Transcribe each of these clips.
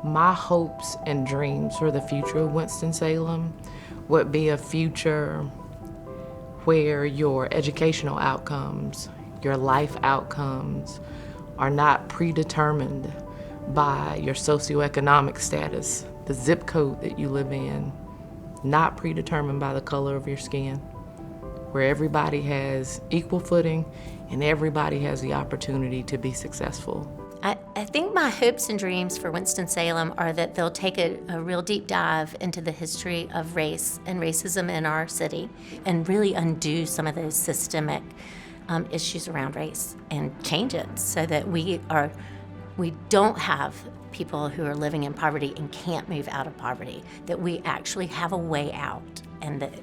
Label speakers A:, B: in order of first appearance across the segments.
A: My hopes and dreams for the future of Winston-Salem would be a future where your educational outcomes, your life outcomes are not predetermined by your socioeconomic status, the zip code that you live in, not predetermined by the color of your skin, where everybody has equal footing and everybody has the opportunity to be successful.
B: I think my hopes and dreams for Winston-Salem are that they'll take a real deep dive into the history of race and racism in our city and really undo some of those systemic issues around race and change it so that we don't have people who are living in poverty and can't move out of poverty, that we actually have a way out and that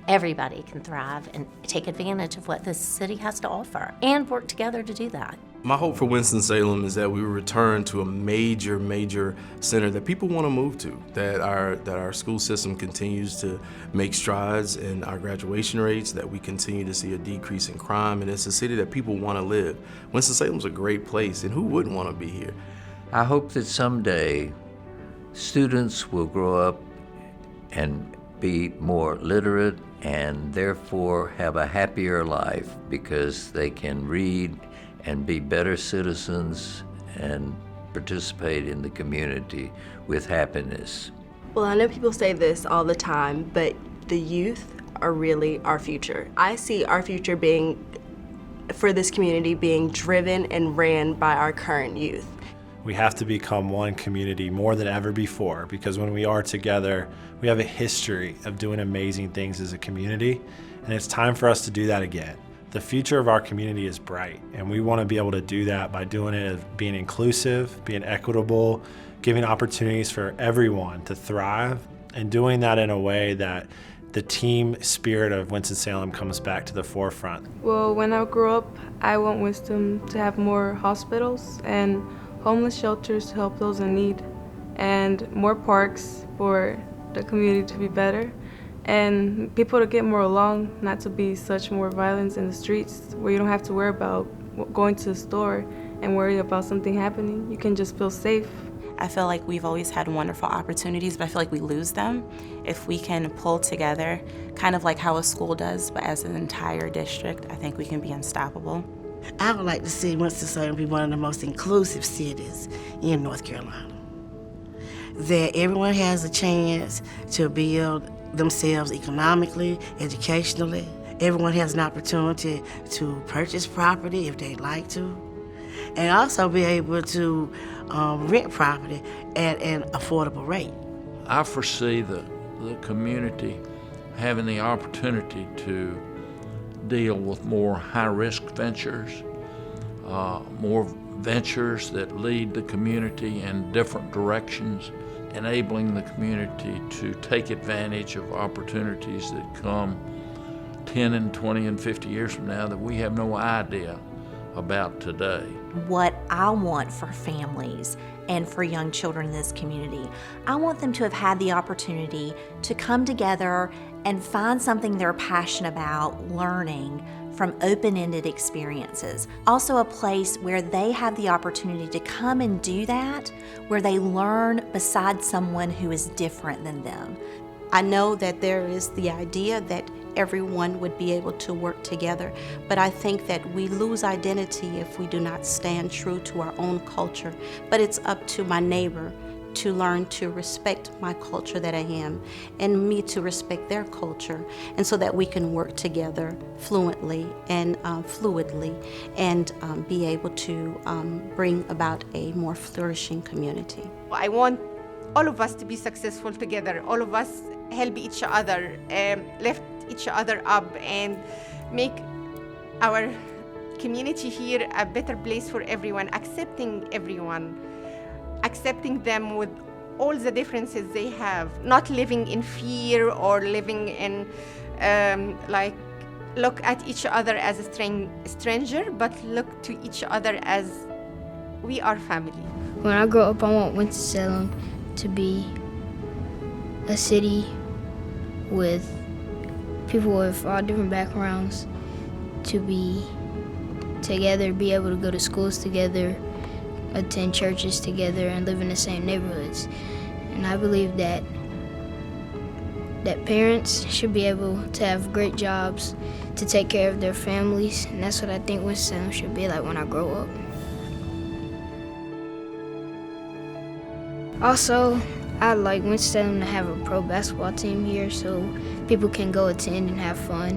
B: everybody can thrive and take advantage of what this city has to offer and work together to do that.
C: My hope for Winston-Salem is that we return to a major center that people want to move to, that our school system continues to make strides in our graduation rates, that we continue to see a decrease in crime, and it's a city that people want to live. Winston-Salem's a great place, and who wouldn't want to be here?
D: I hope that someday students will grow up and be more literate and therefore have a happier life because they can read and be better citizens and participate in the community with happiness.
E: Well, I know people say this all the time, but the youth are really our future. I see our future for this community being driven and ran by our current youth.
F: We have to become one community more than ever before, because when we are together, we have a history of doing amazing things as a community, and it's time for us to do that again. The future of our community is bright, and we want to be able to do that by doing it, being inclusive, being equitable, giving opportunities for everyone to thrive, and doing that in a way that the team spirit of Winston-Salem comes back to the forefront.
G: Well, when I grow up, I want Winston to have more hospitals and homeless shelters to help those in need, and more parks for the community to be better, and people to get more along, not to be such more violence in the streets where you don't have to worry about going to the store and worry about something happening. You can just feel safe.
H: I feel like we've always had wonderful opportunities, but I feel like we lose them if we can pull together, kind of like how a school does, but as an entire district, I think we can be unstoppable.
I: I would like to see Winston-Salem be one of the most inclusive cities in North Carolina. That everyone has a chance to build themselves economically, educationally. Everyone has an opportunity to purchase property if they'd like to, and also be able to rent property at an affordable rate.
J: I foresee the community having the opportunity to deal with more high-risk ventures, more ventures that lead the community in different directions, enabling the community to take advantage of opportunities that come 10 and 20 and 50 years from now that we have no idea about today.
K: What I want for families and for young children in this community, I want them to have had the opportunity to come together and find something they're passionate about learning from open-ended experiences. Also a place where they have the opportunity to come and do that, where they learn beside someone who is different than them.
L: I know that there is the idea that everyone would be able to work together, but I think that we lose identity if we do not stand true to our own culture. But it's up to my neighbor to learn to respect my culture that I am, and me to respect their culture, and so that we can work together fluently and fluidly and be able to bring about a more flourishing community.
M: I want all of us to be successful together, all of us help each other, lift each other up, and make our community here a better place for everyone, accepting everyone, accepting them with all the differences they have, not living in fear or living in look at each other as a stranger, but look to each other as we are family.
N: When I grow up, I want Winston-Salem to be a city with people with all different backgrounds to be together, be able to go to schools together, attend churches together and live in the same neighborhoods. And I believe that parents should be able to have great jobs to take care of their families, and that's what I think Winston-Salem should be like when I grow up. Also, I'd like Winston-Salem to have a pro basketball team here so people can go attend and have fun.